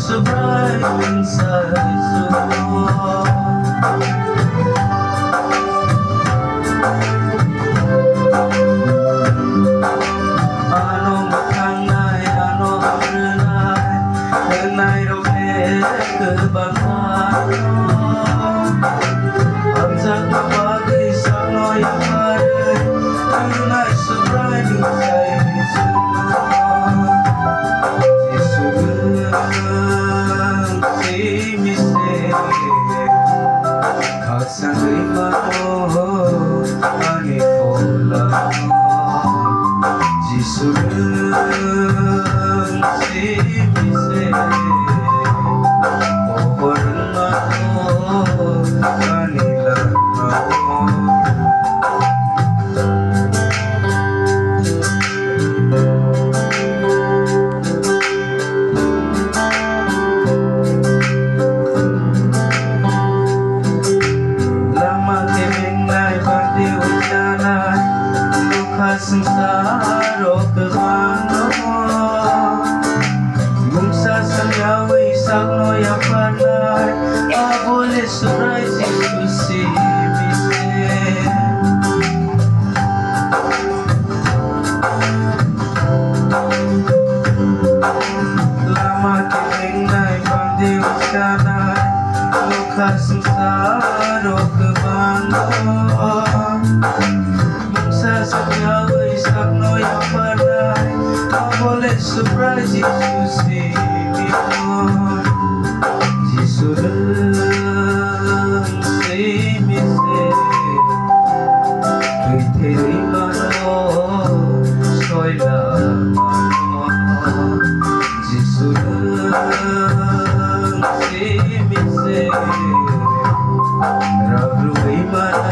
sobrang minsan sunod. Ano makanay, ano renay, renay rohe kebangan. Amsak mabagi sano yang hari, renay sobrang minsan sunod. Aksang rimano ani kola Jisulang si mise Opornano ani lano Sengsara kemana Mungsa sanyawi sakno yang pandai boleh surai diskusi bise Lama kering naik bandi ucana Luka sengsara kemana Sanyawi sakno yang pandai boleh surprise diskusi before Jisulang si mise Tuiteri mano soy la mano Jisulang si mise Rabrui manai